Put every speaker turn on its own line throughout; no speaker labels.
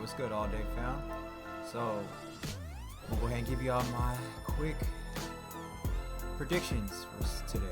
What's good, all day fam? So, we'll go ahead and give you all my quick predictions for today.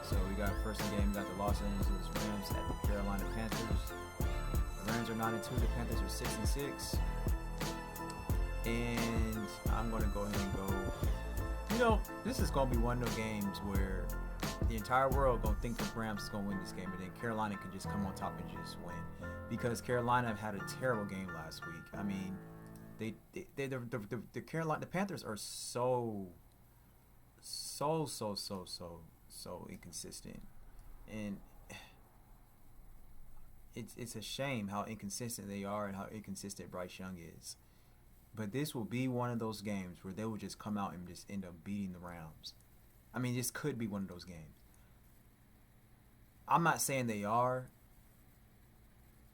So, we got first in game, we got the Los Angeles Rams at the Carolina Panthers. The Rams are 9-2, the Panthers are 6-6. And I'm going to go ahead and go. This is going to be one of those games where the entire world going to think the Rams is going to win this game, and then Carolina can just come on top and just win. Because Carolina had a terrible game last week. I mean, the Panthers are so inconsistent, and it's a shame how inconsistent they are and how inconsistent Bryce Young is. But this will be one of those games where they will just come out and just end up beating the Rams. I mean, this could be one of those games. I'm not saying they are,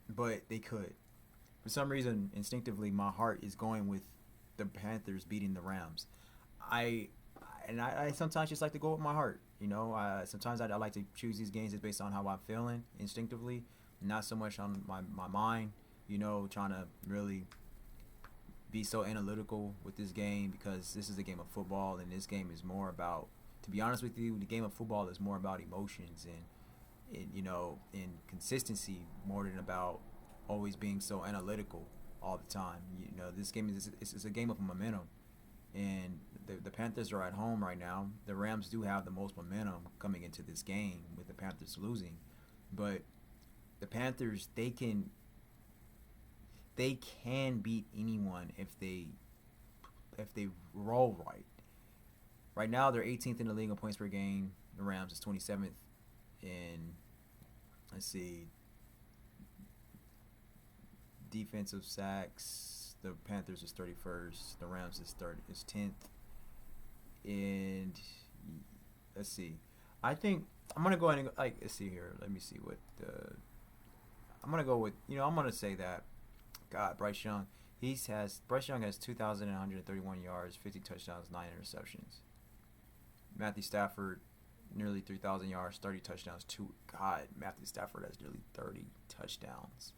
but they could. For some reason, instinctively, my heart is going with the Panthers beating the Rams. I sometimes just like to go with my heart. Sometimes I like to choose these games just based on how I'm feeling instinctively, not so much on my mind. Trying to really be so analytical with this game, because this is a game of football, and this game is more about, to be honest with you, the game of football is more about emotions and consistency more than about always being so analytical all the time. This game is a game of momentum, and the Panthers are at home right now. The Rams do have the most momentum coming into this game with the Panthers losing, but the Panthers, they can beat anyone if they roll right. Right now, they're 18th in the league in points per game. The Rams is 27th in, let's see, defensive sacks. The Panthers is 31st. The Rams is 10th. And let's see. I think I'm gonna go ahead and let's see here. Let me see what I'm gonna go with. I'm gonna say that. God, Bryce Young. Bryce Young has 2,131 yards, 50 touchdowns, 9 interceptions. Matthew Stafford, nearly 3,000 yards, 30 touchdowns. Matthew Stafford has nearly 30 touchdowns.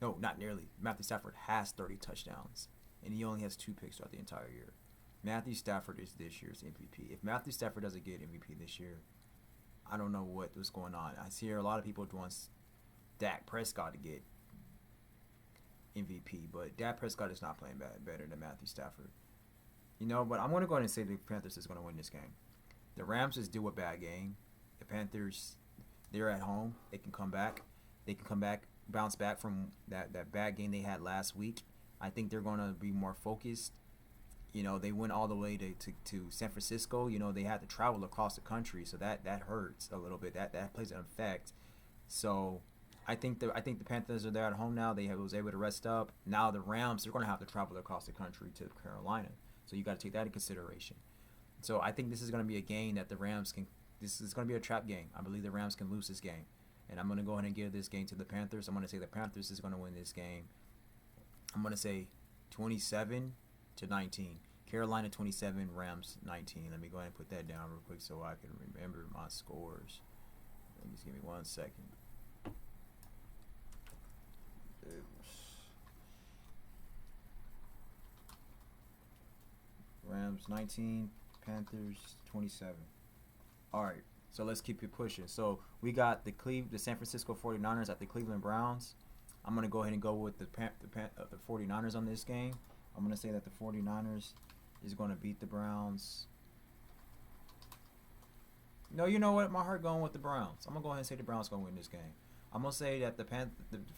No, not nearly. Matthew Stafford has 30 touchdowns, and he only has 2 picks throughout the entire year. Matthew Stafford is this year's MVP. If Matthew Stafford doesn't get MVP this year, I don't know what's going on. I see a lot of people want Dak Prescott to get MVP, but Dak Prescott is not playing better than Matthew Stafford. But I'm going to go ahead and say the Panthers is going to win this game. The Rams is due a bad game. The Panthers, they're at home. They can come back. Bounce back from that bad game they had last week. I think they're going to be more focused. They went all the way to San Francisco. They had to travel across the country, so that hurts a little bit. That plays an effect. So I think the Panthers are there at home now. They was able to rest up. Now the Rams, they're going to have to travel across the country to Carolina. So you got to take that into consideration. So I think this is going to be a game that the Rams can. This is going to be a trap game. I believe the Rams can lose this game, and I'm going to go ahead and give this game to the Panthers. I'm going to say the Panthers is going to win this game. I'm going to say 27-19. Carolina 27, Rams 19. Let me go ahead and put that down real quick so I can remember my scores. Just give me 1 second. Rams 19, Panthers 27. All right, so let's keep it pushing. So we got the San Francisco 49ers at the Cleveland Browns. I'm going to go ahead and go with the 49ers on this game. I'm going to say that the 49ers is going to beat the Browns. No, you know what? My heart going with the Browns. I'm going to go ahead and say the Browns going to win this game. I'm going to say that the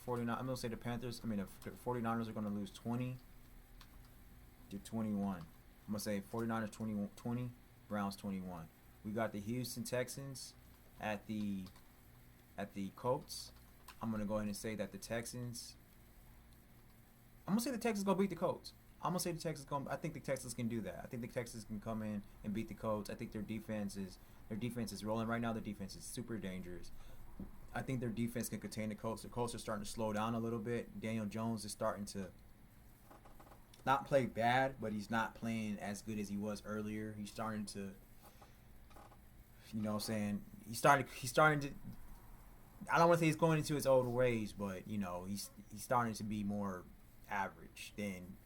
49. I'm going to say the 49ers are going to lose 20-21. I'm going to say 49ers 20, Browns 21. We got the Houston Texans at the Colts. I'm going to go ahead and say that the Texans. I'm going to say the Texans going to beat the Colts. I'm going to say the Texans I think the Texans can do that. I think the Texans can come in and beat the Colts. I think their defense is rolling right now. Their defense is super dangerous. I think their defense can contain the Colts. The Colts are starting to slow down a little bit. Daniel Jones is starting to not play bad, but he's not playing as good as he was earlier. He's starting to, he's starting to, I don't want to say he's going into his old ways, but he's starting to be more average than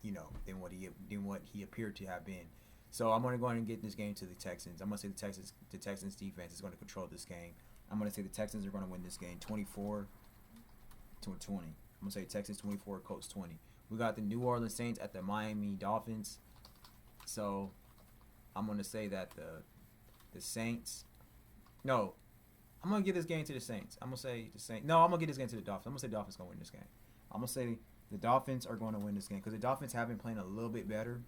what he appeared to have been. So I'm going to go ahead and get this game to the Texans. I'm going to say the Texans defense is going to control this game. I'm going to say the Texans are going to win this game 24-20. I'm going to say Texans 24, Colts 20. We got the New Orleans Saints at the Miami Dolphins. So I'm going to say that the Saints. No, I'm going to give this game to the Saints. I'm going to say the Saints. No, I'm going to give this game to the Dolphins. I'm going to say the Dolphins going to win this game. I'm going to say the Dolphins are going to win this game because the Dolphins have been playing a little bit better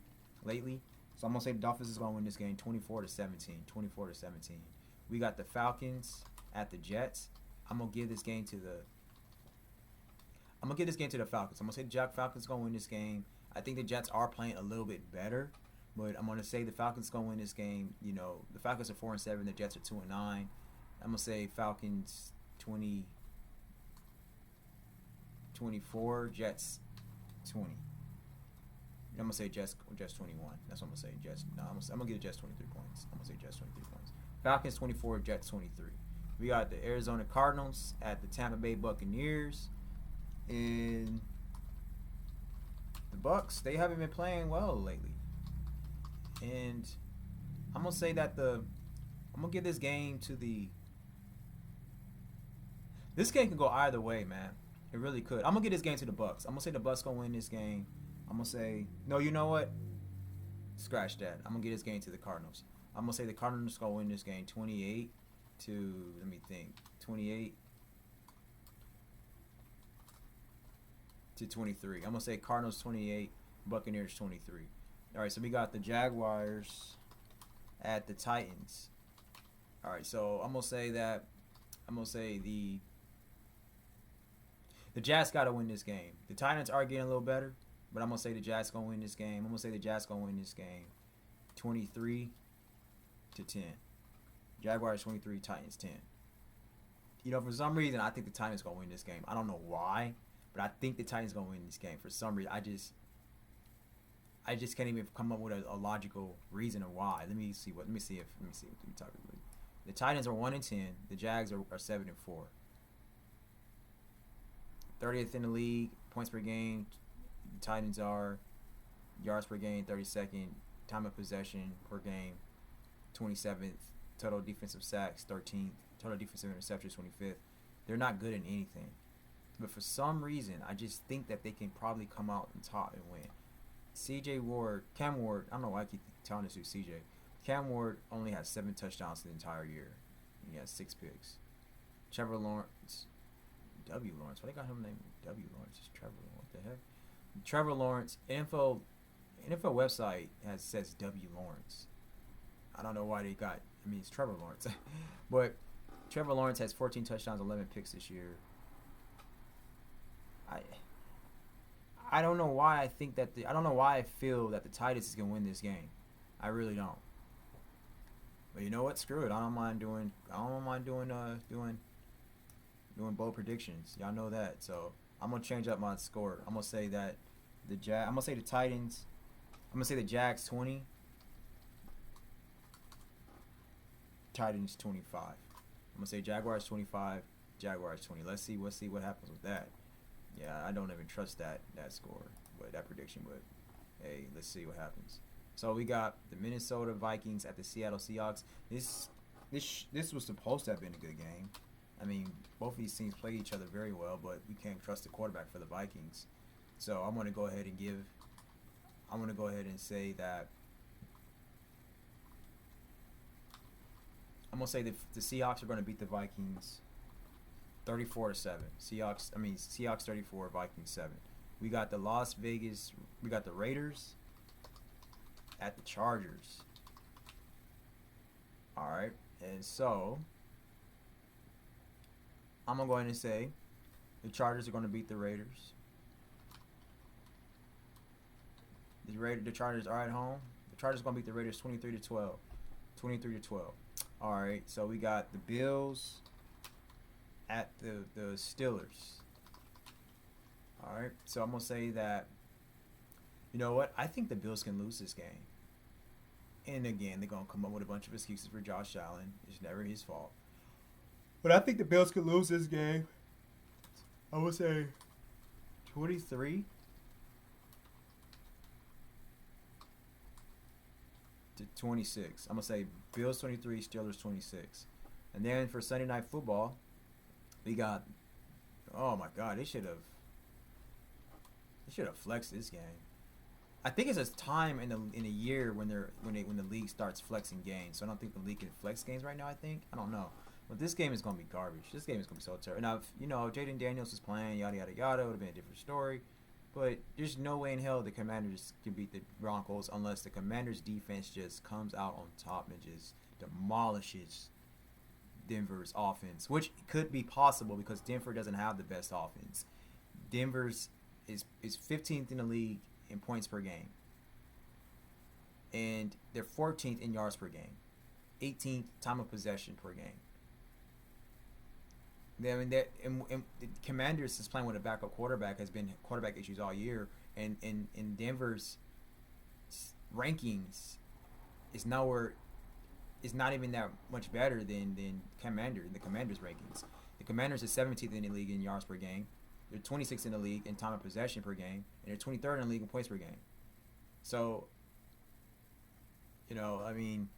lately. So I'm going to say the Dolphins is going to win this game 24-17. 24-17. We got the Falcons at the Jets. I'm going to give this game to the Falcons. I'm going to say the Falcons going to win this game. I think the Jets are playing a little bit better, but I'm going to say the Falcons going to win this game. You know, the Falcons are 4-7, the Jets are 2-9. I'm going to say Falcons 24, Jets 20. I'm gonna say Jets 21. That's what I'm gonna say. Jets. No, I'm gonna give the Jets 23 points. I'm gonna say Jets 23 points. Falcons 24, Jets 23. We got the Arizona Cardinals at the Tampa Bay Buccaneers, and the Bucks. They haven't been playing well lately, and I'm gonna say that I'm gonna give this game to the. This game can go either way, man. It really could. I'm gonna give this game to the Bucks. I'm gonna say the Bucks gonna win this game. I'm going to say, no, you know what? Scratch that. I'm going to give this game to the Cardinals. I'm going to say the Cardinals going to win this game 28 to, let me think, 28 to 23. I'm going to say Cardinals 28, Buccaneers 23. All right, so we got the Jaguars at the Titans. All right, so I'm going to say the Jazz got to win this game. The Titans are getting a little better. But I'm going to say the Jazz going to win this game. 23-10. Jaguars 23, Titans 10. You know, for some reason, I think the Titans going to win this game. I don't know why, but I think the Titans going to win this game. For some reason, I just can't even come up with a logical reason of why. Let me see. The Titans are 1-10. The Jags are 7-4. 30th in the league, points per game. The Titans are yards per game 32nd, time of possession per game 27th, total defensive sacks 13th, total defensive interceptions 25th. They're not good in anything. But for some reason, I just think that they can probably come out on top and win. Cam Ward, I don't know why I keep telling this to CJ. Cam Ward only has 7 touchdowns the entire year. He has 6 picks. Trevor Lawrence, W. Lawrence. Why they got him named W. Lawrence? It's Trevor. What the heck? Trevor Lawrence, NFL website says W. Lawrence. I don't know why they got. I mean, it's Trevor Lawrence, but Trevor Lawrence has 14 touchdowns, 11 picks this year. I don't know why I think that I don't know why I feel that the Titans is gonna win this game. I really don't. But you know what? Screw it. I don't mind doing bold predictions. Y'all know that. So I'm gonna change up my score. I'm gonna say that I'm gonna say the Titans. I'm gonna say the Jags 20. Titans 25. I'm gonna say Jaguars 25. Jaguars 20. Let's see what happens with that. Yeah, I don't even trust that score, but that prediction. But hey, let's see what happens. So we got the Minnesota Vikings at the Seattle Seahawks. This was supposed to have been a good game. I mean, both of these teams play each other very well, but we can't trust the quarterback for the Vikings. So I'm going to go ahead and say that I'm going to say the Seahawks are going to beat the Vikings 34-7. Seahawks 34, Vikings 7. We got the Raiders at the Chargers. All right. And so I'm going to go ahead and say the Chargers are going to beat the Raiders. The Chargers are at home. The Chargers are going to beat the Raiders 23-12. 23-12. All right. So we got the Bills at the Steelers. All right. So I'm going to say that, you know what? I think the Bills can lose this game. And again, they're going to come up with a bunch of excuses for Josh Allen. It's never his fault. But I think the Bills could lose this game. I would say 23. 26. I'm gonna say Bills 23, Steelers 26, and then for Sunday Night Football, we got. Oh my God, they should have flexed this game. I think it's a time in a year when the league starts flexing games. So I don't think the league can flex games right now. I don't know. But this game is gonna be garbage. This game is gonna be so terrible. Now, if Jaden Daniels is playing, yada yada yada, it would have been a different story. But there's no way in hell the Commanders can beat the Broncos unless the Commanders' defense just comes out on top and just demolishes Denver's offense, which could be possible because Denver doesn't have the best offense. Denver's is 15th in the league in points per game, and they're 14th in yards per game, 18th time of possession per game. And the Commanders is playing with a backup quarterback, has been quarterback issues all year, and in Denver's rankings is nowhere. Is not even that much better than the Commanders rankings. The Commanders is 17th in the league in yards per game. They're 26th in the league in time of possession per game, and they're 23rd in the league in points per game. So, I mean,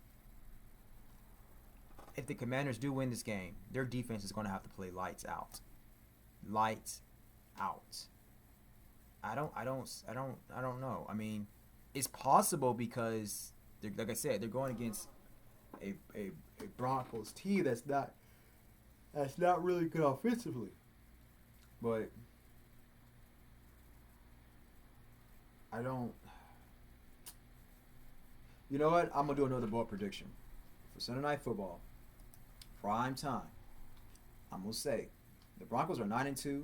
if the Commanders do win this game, their defense is going to have to play lights out. Lights out. I don't know. I mean, it's possible because, like I said, they're going against a Broncos team that's not really good offensively. But I don't. You know what? I'm gonna do another bold prediction for Sunday Night Football, prime time. I'm gonna say the Broncos are 9-2.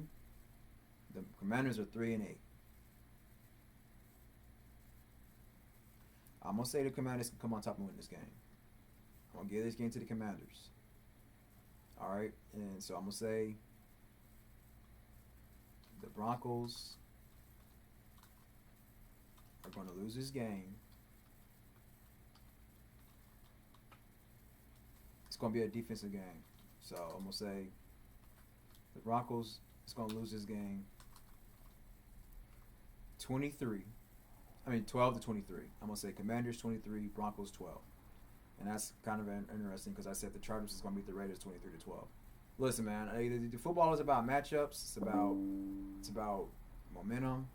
The Commanders are 3-8. I'm gonna say the Commanders can come on top and win this game. I'm gonna give this game to the Commanders. All right, and so I'm gonna say the Broncos are going to lose this game. It's going to be a defensive game. So I'm going to say the Broncos is going to lose this game 12 to 23. I'm going to say Commanders 23, Broncos 12. And that's kind of interesting because I said the Chargers is going to beat the Raiders 23 to 12. Listen, man, the football is about matchups. It's about momentum.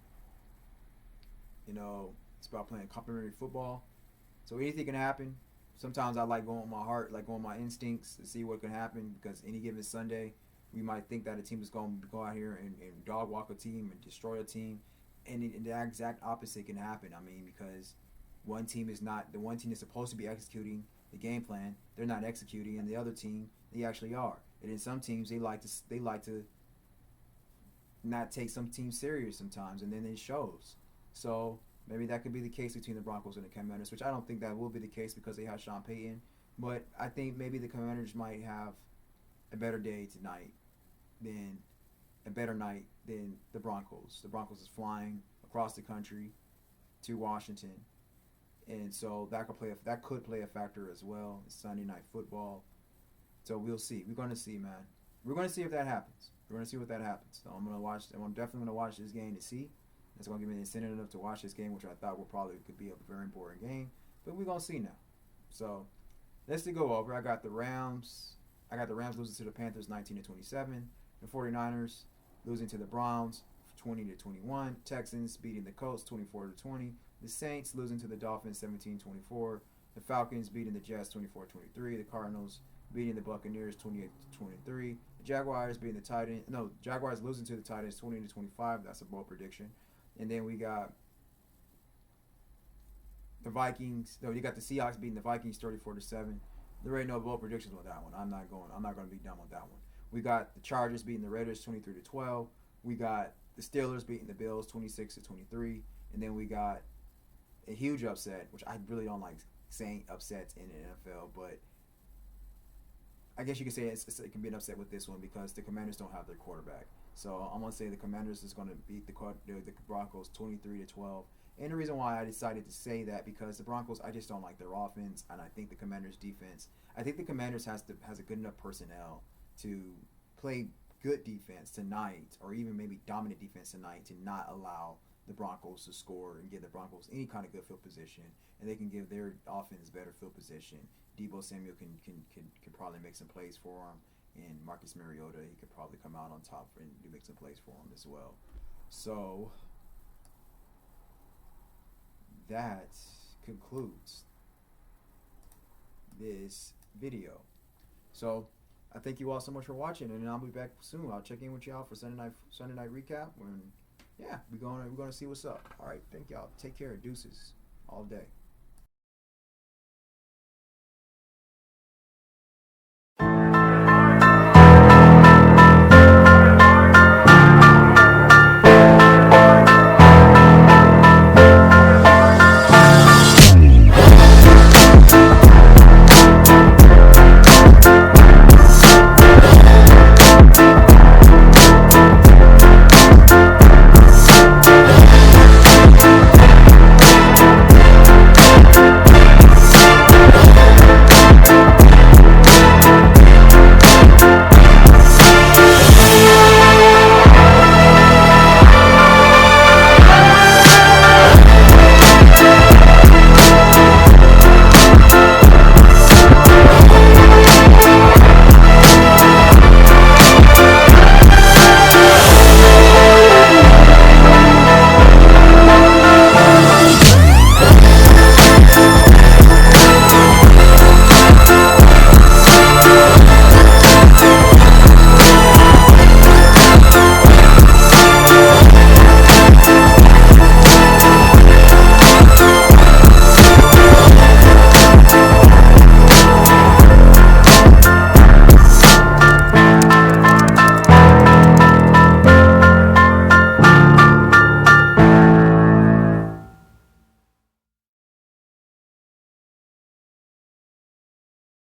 It's about playing complementary football. So anything can happen. Sometimes I like going with my heart, like going with my instincts to see what can happen because any given Sunday, we might think that a team is going to go out here and dog walk a team and destroy a team. And the exact opposite can happen. I mean, because the one team is supposed to be executing the game plan. They're not executing, and the other team, they actually are. And in some teams, they like to not take some teams serious sometimes, and then it shows. So maybe that could be the case between the Broncos and the Commanders, which I don't think that will be the case because they have Sean Payton. But I think maybe the Commanders might have a better day tonight than the Broncos. The Broncos is flying across the country to Washington, and so that could play a factor as well. It's Sunday Night Football. So we'll see. We're going to see, man. We're going to see if that happens. We're going to see what that happens. So I'm definitely going to watch this game to see. That's going to give me an incentive to watch this game, which I thought could be a very boring game. But we're going to see now. So let's go over. I got the Rams losing to the Panthers 19-27. The 49ers losing to the Browns 20-21. Texans beating the Colts 24-20. The Saints losing to the Dolphins 17-24. The Falcons beating the Jets 24-23. The Cardinals beating the Buccaneers 28-23. The Jaguars Jaguars losing to the Titans 20-25. That's a bold prediction. And then we got the Vikings. No, you got the Seahawks beating the Vikings 34-7. There ain't no bold predictions on that one. I'm not going to be dumb on that one. We got the Chargers beating the Raiders 23-12. We got the Steelers beating the Bills 26-23. And then we got a huge upset, which I really don't like saying upsets in the NFL, but I guess you could say it can be an upset with this one because the Commanders don't have their quarterback. So I'm going to say the Commanders is going to beat the Broncos 23-12. And the reason why I decided to say that because the Broncos, I just don't like their offense, and I think the Commanders' defense. I think the Commanders has a good enough personnel to play good defense tonight, or even maybe dominant defense tonight, to not allow the Broncos to score and give the Broncos any kind of good field position, and they can give their offense better field position. Debo Samuel can probably make some plays for him, and Marcus Mariota, he could probably come out on top and make some plays for him as well. So that concludes this video. So I thank you all so much for watching, and I'll be back soon. I'll check in with y'all for Sunday night recap. And yeah, we're gonna see what's up. All right, thank y'all. Take care. Deuces all day.